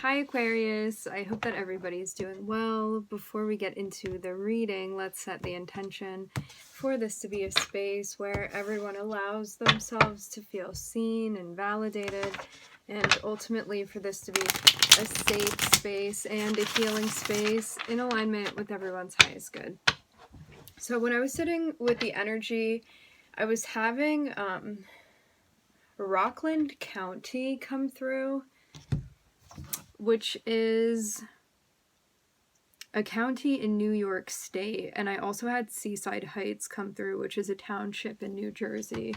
Hi Aquarius, I hope that everybody's doing well. Before we get into the reading, let's set the intention for this to be a space where everyone allows themselves to feel seen and validated, and ultimately for this to be a safe space and a healing space in alignment with everyone's highest good. So when I was sitting with the energy, I was having Rockland County come through, which is a county in New York State, and I also had Seaside Heights come through, which is a township in New Jersey.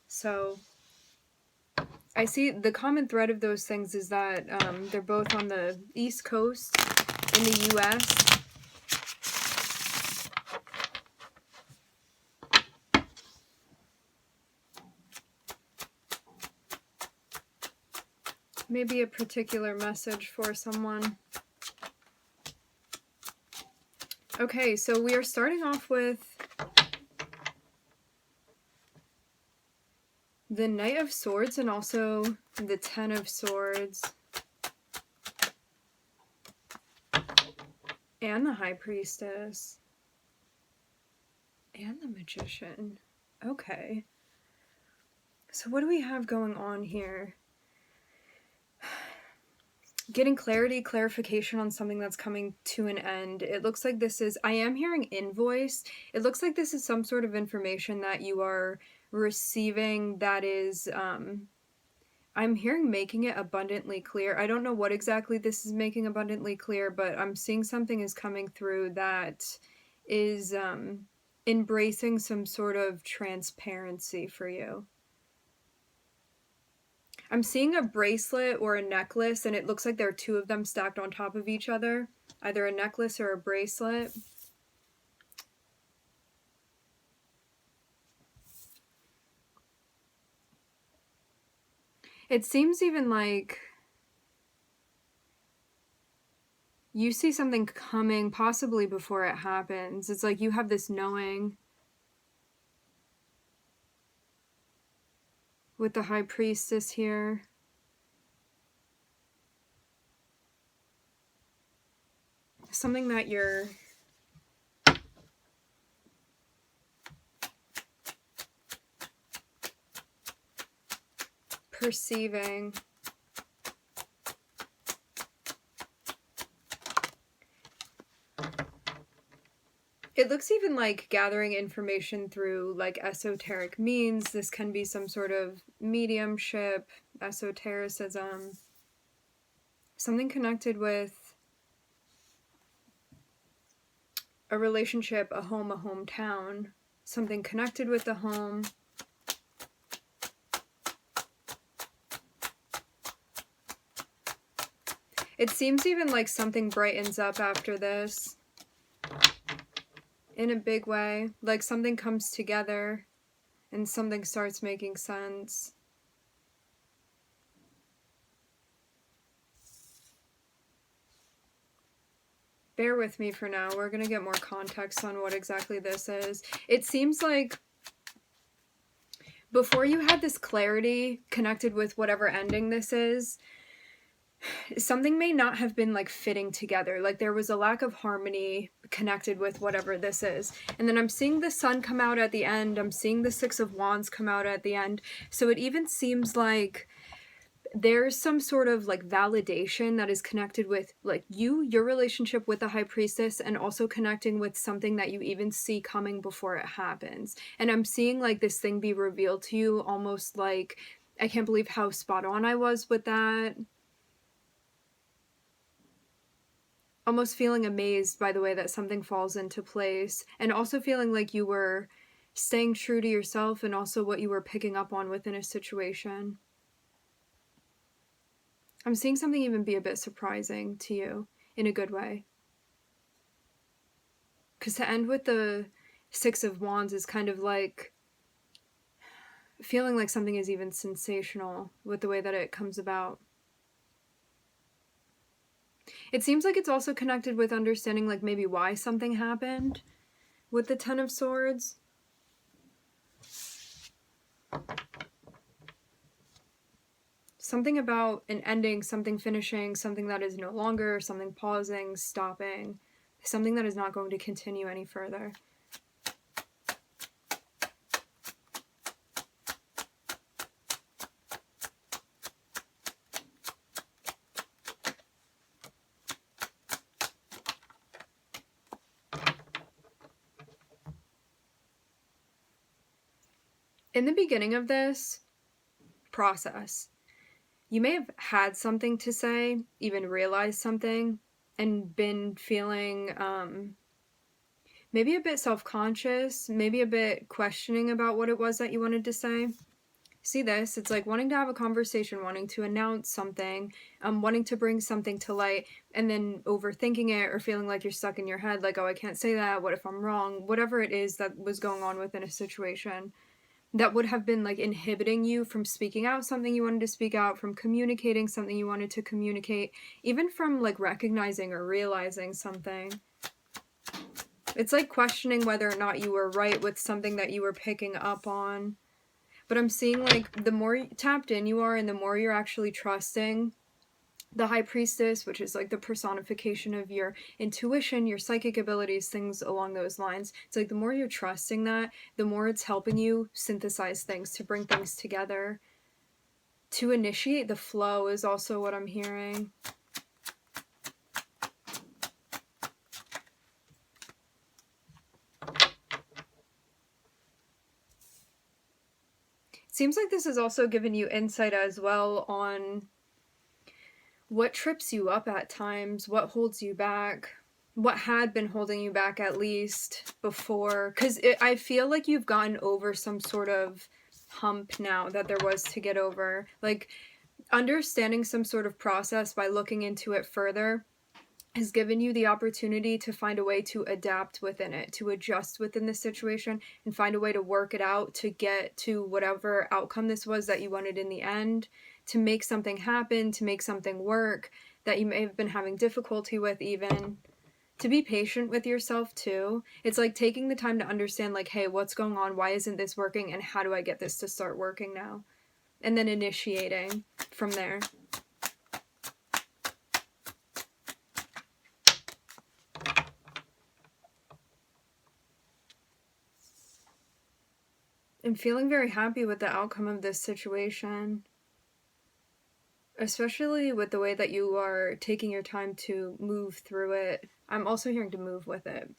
So I see the common thread of those things is that they're both on the East Coast in the US. Maybe a particular message for someone. Okay, so we are starting off with the Knight of Swords and also the Ten of Swords and the High Priestess and the Magician. Okay. So what do we have going on here? Getting clarification on something that's coming to an end. It looks like this is, I am hearing invoice. It looks like this is some sort of information that you are receiving that is, I'm hearing making it abundantly clear. I don't know what exactly this is making abundantly clear, but I'm seeing something is coming through that is embracing some sort of transparency for you. I'm seeing a bracelet or a necklace, and it looks like there are two of them stacked on top of each other. Either a necklace or a bracelet. It seems even like you see something coming possibly before it happens. It's like you have this knowing. With the High Priestess here. Something that you're perceiving. It looks even like gathering information through like esoteric means. This can be some sort of mediumship, esotericism, something connected with a relationship, a home, a hometown, something connected with the home. It seems even like something brightens up after this in a big way, like something comes together and something starts making sense. Bear with me for now. We're going to get more context on what exactly this is. It seems like before you had this clarity connected with whatever ending this is, something may not have been like fitting together. Like there was a lack of harmony connected with whatever this is. And then I'm seeing the sun come out at the end. I'm seeing the Six of Wands come out at the end. So it even seems like there's some sort of like validation that is connected with like your relationship with the High Priestess, and also connecting with something that you even see coming before it happens. And I'm seeing like this thing be revealed to you, almost like, I can't believe how spot on I was with that. Almost feeling amazed by the way that something falls into place, and also feeling like you were staying true to yourself and also what you were picking up on within a situation. I'm seeing something even be a bit surprising to you in a good way. Because to end with the Six of Wands is kind of like feeling like something is even sensational with the way that it comes about. It seems like it's also connected with understanding like maybe why something happened with the Ten of Swords. something about an ending, something finishing, something that is no longer, something pausing, stopping, something that is not going to continue any further. In the beginning of this process, you may have had something to say, even realized something, and been feeling maybe a bit self-conscious, maybe a bit questioning about what it was that you wanted to say. See this? It's like wanting to have a conversation, wanting to announce something, wanting to bring something to light, and then overthinking it or feeling like you're stuck in your head, like, oh, I can't say that, what if I'm wrong? Whatever it is that was going on within a situation that would have been like inhibiting you from speaking out something you wanted to speak out, from communicating something you wanted to communicate, even from like recognizing or realizing something. It's like questioning whether or not you were right with something that you were picking up on. But I'm seeing like the more tapped in you are and the more you're actually trusting the High Priestess, which is like the personification of your intuition, your psychic abilities, things along those lines. It's like the more you're trusting that, the more it's helping you synthesize things, to bring things together. To initiate the flow is also what I'm hearing. It seems like this has also given you insight as well on what trips you up at times, what holds you back, what had been holding you back at least before. Because I feel like you've gotten over some sort of hump now that there was to get over. Like, understanding some sort of process by looking into it further has given you the opportunity to find a way to adapt within it, to adjust within the situation, and find a way to work it out to get to whatever outcome this was that you wanted in the end, to make something happen, to make something work that you may have been having difficulty with even. To be patient with yourself too. It's like taking the time to understand, like, hey, what's going on? Why isn't this working? And how do I get this to start working now? And then initiating from there. I'm feeling very happy with the outcome of this situation. Especially with the way that you are taking your time to move through it. I'm also hearing to move with it.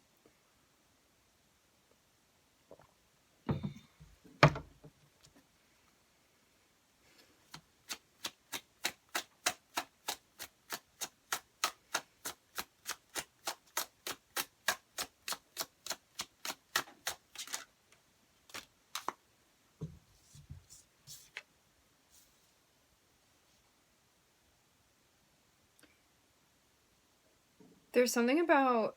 There's something about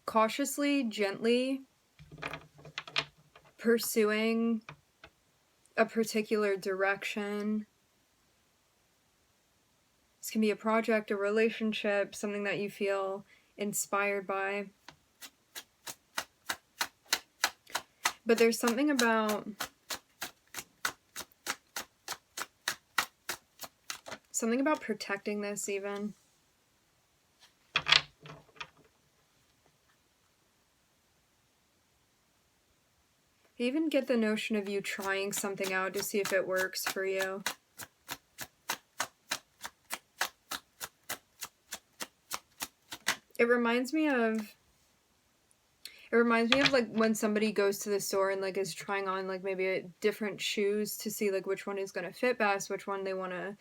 cautiously, gently pursuing a particular direction. This can be a project, a relationship, something that you feel inspired by. But there's something about protecting this even. I even get the notion of you trying something out to see if it works for you. It reminds me of like when somebody goes to the store and like is trying on like maybe different shoes to see like which one is going to fit best, which one they want to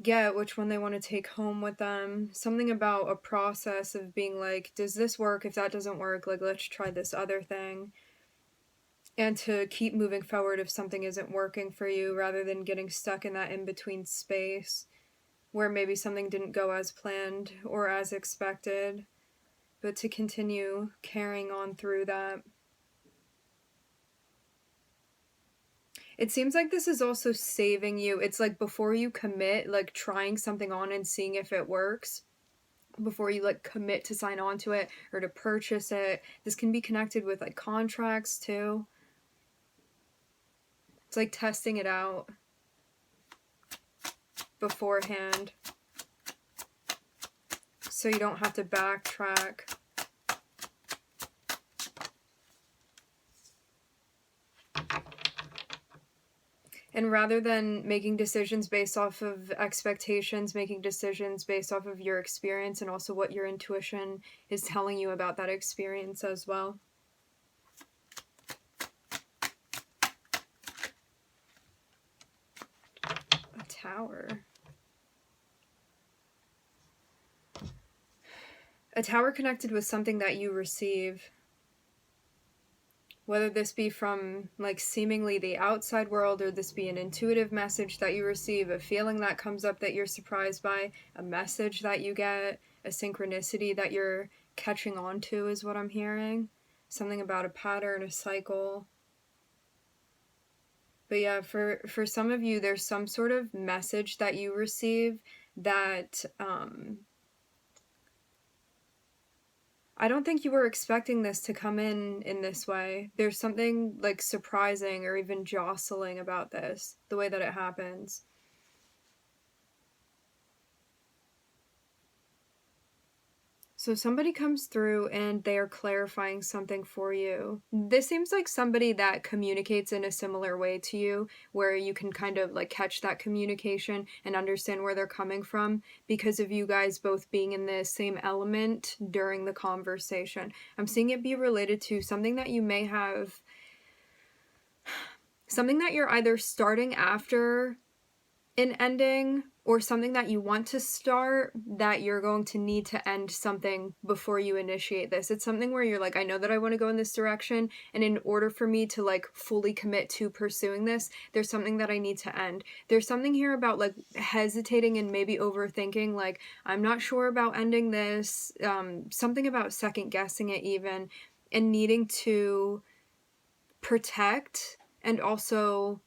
get, which one they want to take home with them. Something about a process of being like, does this work? If that doesn't work, like, let's try this other thing. And to keep moving forward if something isn't working for you, rather than getting stuck in that in-between space where maybe something didn't go as planned or as expected, but to continue carrying on through that. It seems like this is also saving you. It's like before you commit, like trying something on and seeing if it works, before you like commit to sign on to it or to purchase it. This can be connected with like contracts too. It's like testing it out beforehand, so you don't have to backtrack. And rather than making decisions based off of expectations, making decisions based off of your experience and also what your intuition is telling you about that experience as well. A tower. A tower connected with something that you receive. Whether this be from like seemingly the outside world, or this be an intuitive message that you receive, a feeling that comes up that you're surprised by, a message that you get, a synchronicity that you're catching on to is what I'm hearing. Something about a pattern, a cycle. But yeah, for some of you, there's some sort of message that you receive that I don't think you were expecting this to come in this way. There's something like surprising or even jostling about this, the way that it happens. So somebody comes through and they are clarifying something for you. This seems like somebody that communicates in a similar way to you, where you can kind of like catch that communication and understand where they're coming from because of you guys both being in the same element during the conversation. I'm seeing it be related to something that you may have, something that you're either starting after an ending, or something that you want to start that you're going to need to end something before you initiate this. It's something where you're like, I know that I want to go in this direction, and in order for me to like fully commit to pursuing this, there's something that I need to end. There's something here about like hesitating and maybe overthinking, like I'm not sure about ending this, something about second guessing it even, and needing to protect and also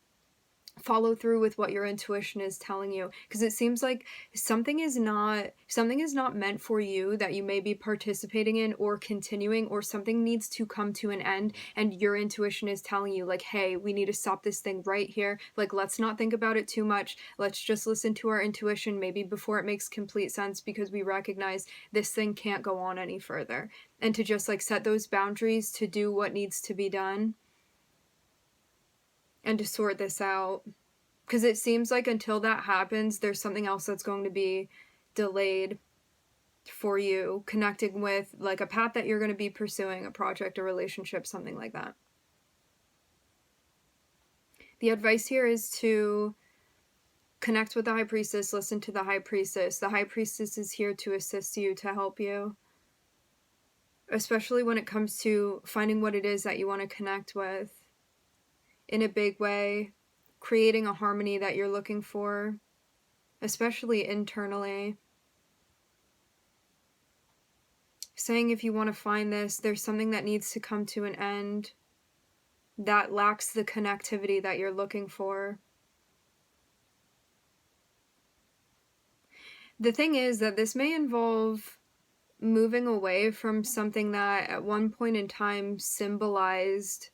follow through with what your intuition is telling you, because it seems like something is not meant for you that you may be participating in or continuing, or something needs to come to an end, and your intuition is telling you like, hey, we need to stop this thing right here, like let's not think about it too much, let's just listen to our intuition maybe before it makes complete sense, because we recognize this thing can't go on any further, and to just like set those boundaries to do what needs to be done and to sort this out. Because it seems like until that happens, there's something else that's going to be delayed for you, connecting with like a path that you're going to be pursuing, a project, a relationship, something like that. The advice here is to connect with the High Priestess, listen to the High Priestess. The High Priestess is here to assist you, to help you, especially when it comes to finding what it is that you want to connect with in a big way, creating a harmony that you're looking for, especially internally. Saying if you want to find this, there's something that needs to come to an end that lacks the connectivity that you're looking for. The thing is that this may involve moving away from something that at one point in time symbolized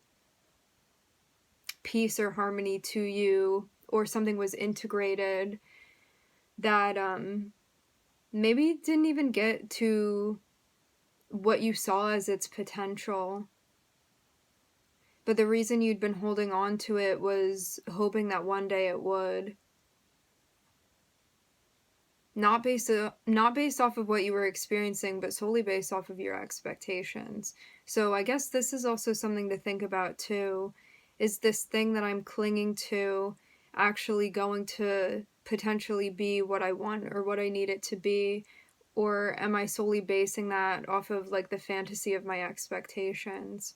peace or harmony to you, or something was integrated that maybe didn't even get to what you saw as its potential. But the reason you'd been holding on to it was hoping that one day it would. Not based off of what you were experiencing, but solely based off of your expectations. So I guess this is also something to think about too. Is this thing that I'm clinging to actually going to potentially be what I want or what I need it to be? Or am I solely basing that off of like the fantasy of my expectations?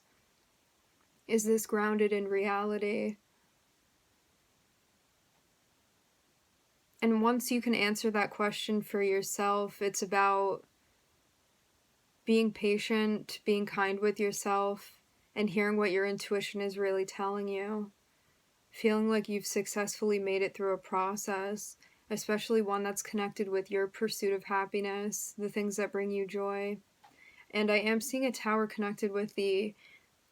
Is this grounded in reality? And once you can answer that question for yourself, it's about being patient, being kind with yourself, and hearing what your intuition is really telling you. Feeling like you've successfully made it through a process, especially one that's connected with your pursuit of happiness, the things that bring you joy. And I am seeing a tower connected with the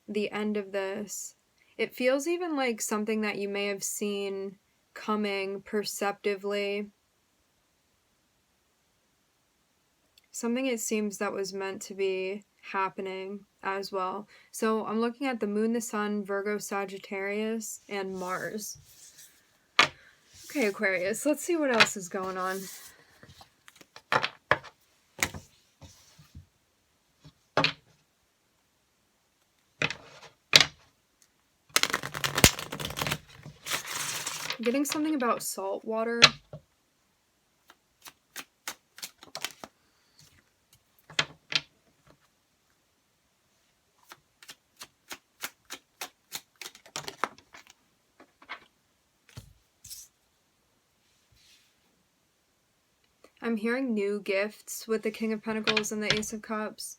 end of this. It feels even like something that you may have seen coming perceptively. Something it seems that was meant to be happening as well. So I'm looking at the moon, the sun, Virgo, Sagittarius, and Mars. Okay, Aquarius, let's see what else is going on. I'm getting something about salt water. I'm hearing new gifts with the King of Pentacles and the Ace of Cups.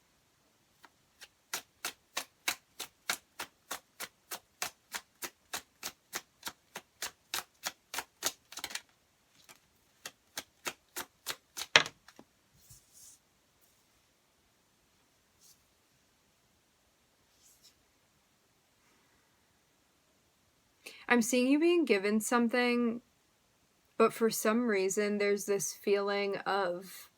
I'm seeing you being given something, but for some reason there's this feeling of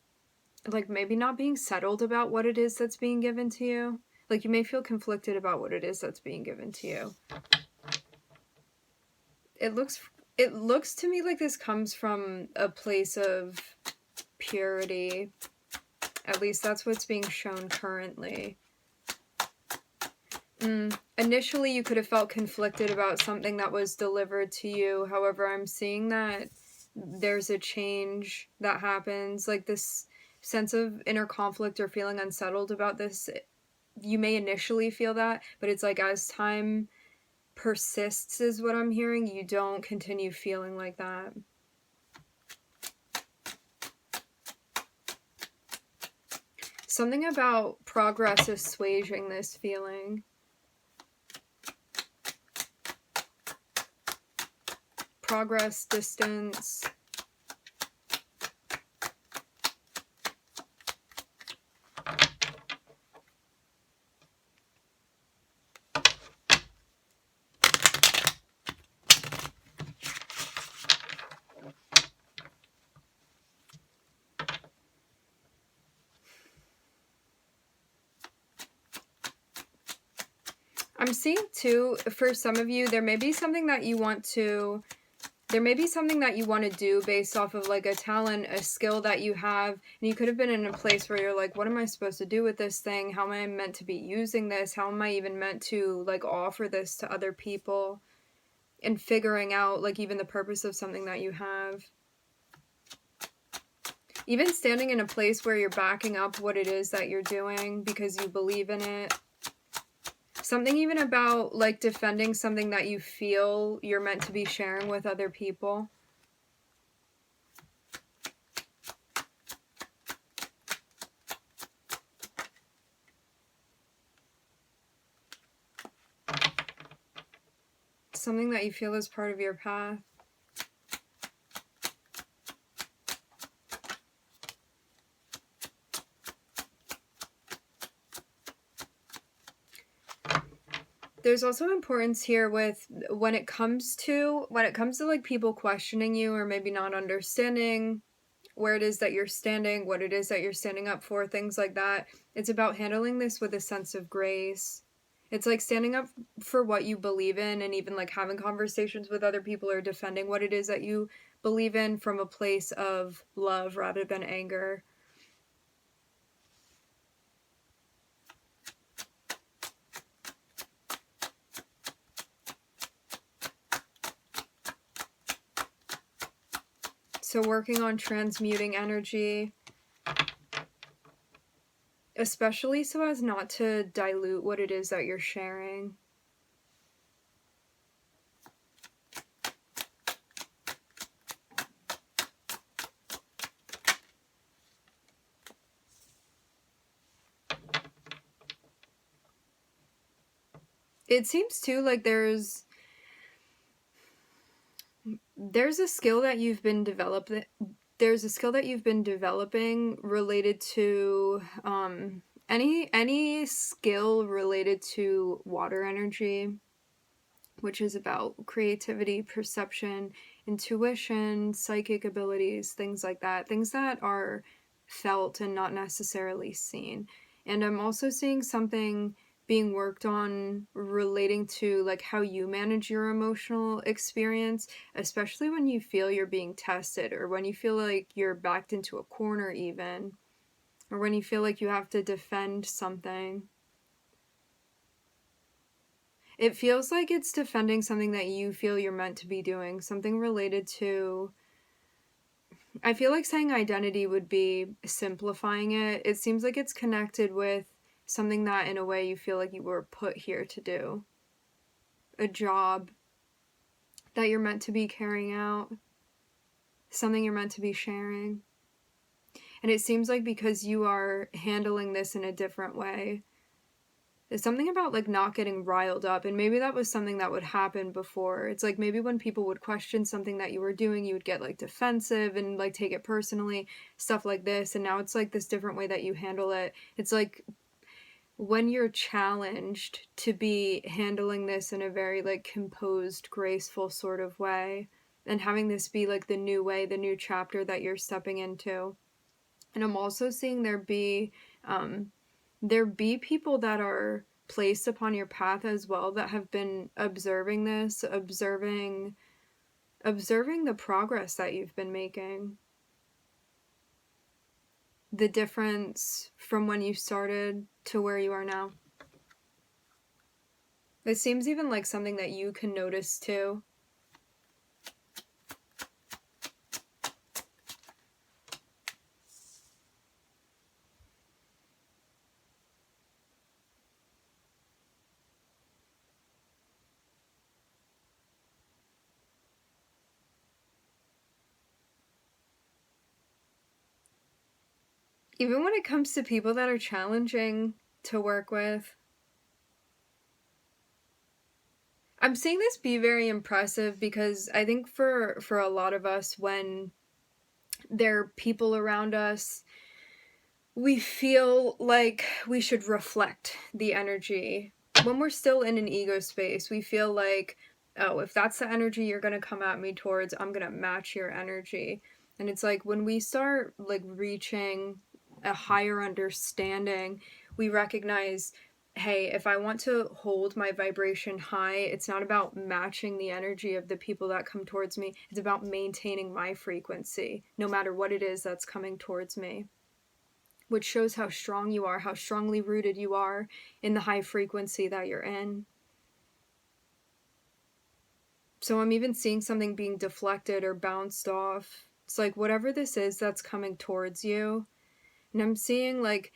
like maybe not being settled about what it is that's being given to you. Like you may feel conflicted about what it is that's being given to you. It looks to me like this comes from a place of purity. At least that's what's being shown currently. Initially, you could have felt conflicted about something that was delivered to you. However, I'm seeing that there's a change that happens. Like this sense of inner conflict or feeling unsettled about this. You may initially feel that, but it's like as time persists is what I'm hearing, you don't continue feeling like that. Something about progress assuaging this feeling. Progress, distance. I'm seeing too, for some of you, there may be something that you want to do based off of like a talent, a skill that you have, and you could have been in a place where you're like, what am I supposed to do with this thing? How am I meant to be using this? How am I even meant to like offer this to other people? And figuring out like even the purpose of something that you have. Even standing in a place where you're backing up what it is that you're doing because you believe in it. Something even about like defending something that you feel you're meant to be sharing with other people. Something that you feel is part of your path. There's also importance here with when it comes to like people questioning you or maybe not understanding where it is that you're standing, what it is that you're standing up for, things like that. It's about handling this with a sense of grace. It's like standing up for what you believe in and even like having conversations with other people or defending what it is that you believe in from a place of love rather than anger. So working on transmuting energy, especially so as not to dilute what it is that you're sharing. It seems too like there's a skill that you've been developing. There's a skill that you've been developing related to any skill related to water energy. which is about creativity, perception, intuition, psychic abilities, things like that. Things that are felt and not necessarily seen. And I'm also seeing something being worked on relating to like how you manage your emotional experience, especially when you feel you're being tested, or when you feel like you're backed into a corner even, or when you feel like you have to defend something. It feels like it's defending something that you feel you're meant to be doing, something related to, I feel like saying identity would be simplifying it. It seems like it's connected with something that in a way you feel like you were put here to do. A job that you're meant to be carrying out, something you're meant to be sharing. And it seems like because you are handling this in a different way, there's something about like not getting riled up, and maybe that was something that would happen before. It's like maybe when people would question something that you were doing, you would get like defensive and like take it personally, stuff like this. And now it's like this different way that you handle it. It's like when you're challenged to be handling this in a very like composed, graceful sort of way, and having this be like the new way, the new chapter that you're stepping into. And I'm also seeing there be people that are placed upon your path as well that have been observing this, observing the progress that you've been making, the difference from when you started to where you are now. It seems even like something that you can notice too. Even when it comes to people that are challenging to work with, I'm seeing this be very impressive, because I think for a lot of us, when there are people around us, we feel like we should reflect the energy. When we're still in an ego space, we feel like, oh, if that's the energy you're going to come at me towards, I'm going to match your energy. And it's like when we start like reaching a higher understanding, we recognize, hey, if I want to hold my vibration high, it's not about matching the energy of the people that come towards me. It's about maintaining my frequency, no matter what it is that's coming towards me. Which shows how strong you are, how strongly rooted you are in the high frequency that you're in. So I'm even seeing something being deflected or bounced off. It's like whatever this is that's coming towards you. And I'm seeing like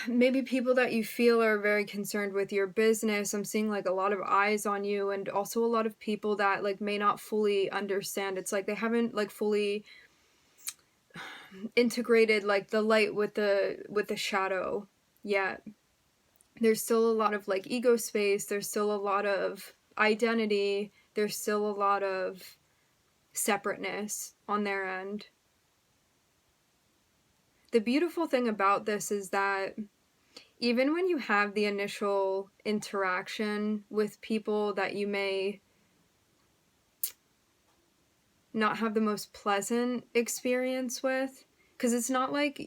maybe people that you feel are very concerned with your business. I'm seeing like a lot of eyes on you, and also a lot of people that like may not fully understand. It's like they haven't like fully integrated like the light with the shadow yet. There's still a lot of like ego space, there's still a lot of identity, there's still a lot of separateness on their end. The beautiful thing about this is that even when you have the initial interaction with people that you may not have the most pleasant experience with, because it's not like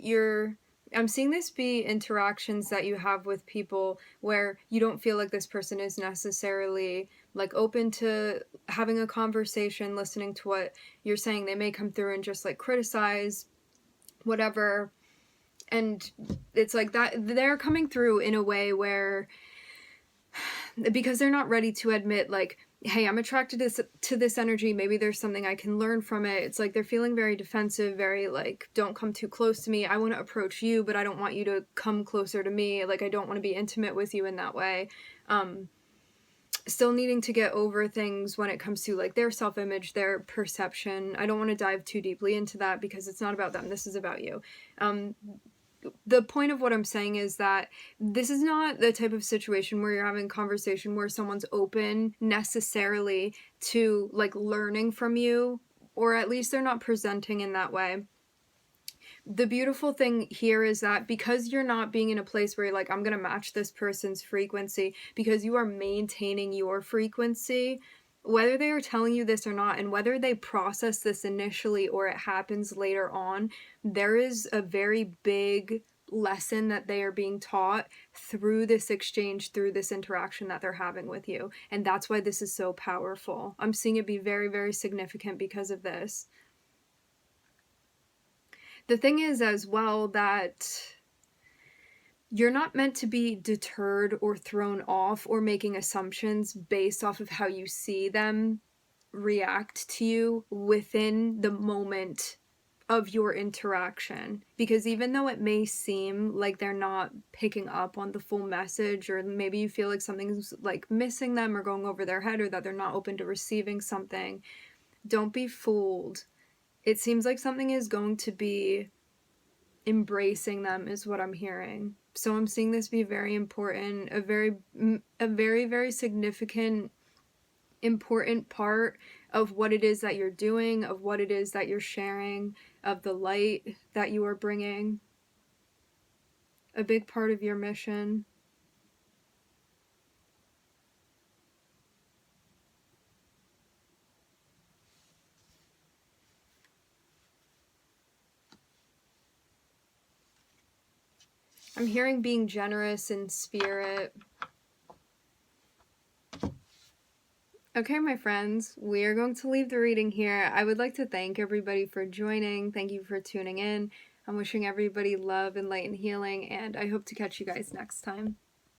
I'm seeing this be interactions that you have with people where you don't feel like this person is necessarily like open to having a conversation, listening to what you're saying. They may come through and just like criticize whatever, and it's like that they're coming through in a way where, because they're not ready to admit like, hey, I'm attracted to this energy, maybe there's something I can learn from it. It's like they're feeling very defensive, very like, don't come too close to me. I want to approach you, but I don't want you to come closer to me. Like, I don't want to be intimate with you in that way. Still needing to get over things when it comes to like their self-image, their perception. I don't want to dive too deeply into that because it's not about them. This is about you. The point of what I'm saying is that this is not the type of situation where you're having a conversation where someone's open necessarily to like learning from you, or at least they're not presenting in that way. the beautiful thing here is that because you're not being in a place where you're like, I'm going to match this person's frequency, because you are maintaining your frequency, whether they are telling you this or not, and whether they process this initially or it happens later on, there is a very big lesson that they are being taught through this exchange, through this interaction that they're having with you. And that's why this is so powerful. I'm seeing it be very, very significant because of this. The thing is as well that you're not meant to be deterred or thrown off or making assumptions based off of how you see them react to you within the moment of your interaction. Because even though it may seem like they're not picking up on the full message, or maybe you feel like something's like missing them or going over their head, or that they're not open to receiving something, don't be fooled. It seems like something is going to be embracing them, is what I'm hearing. So I'm seeing this be very important, a very, very significant, important part of what it is that you're doing, of what it is that you're sharing, of the light that you are bringing. A big part of your mission. I'm hearing being generous in spirit. Okay, my friends, we are going to leave the reading here. I would like to thank everybody for joining. Thank you for tuning in. I'm wishing everybody love and light and healing, and I hope to catch you guys next time.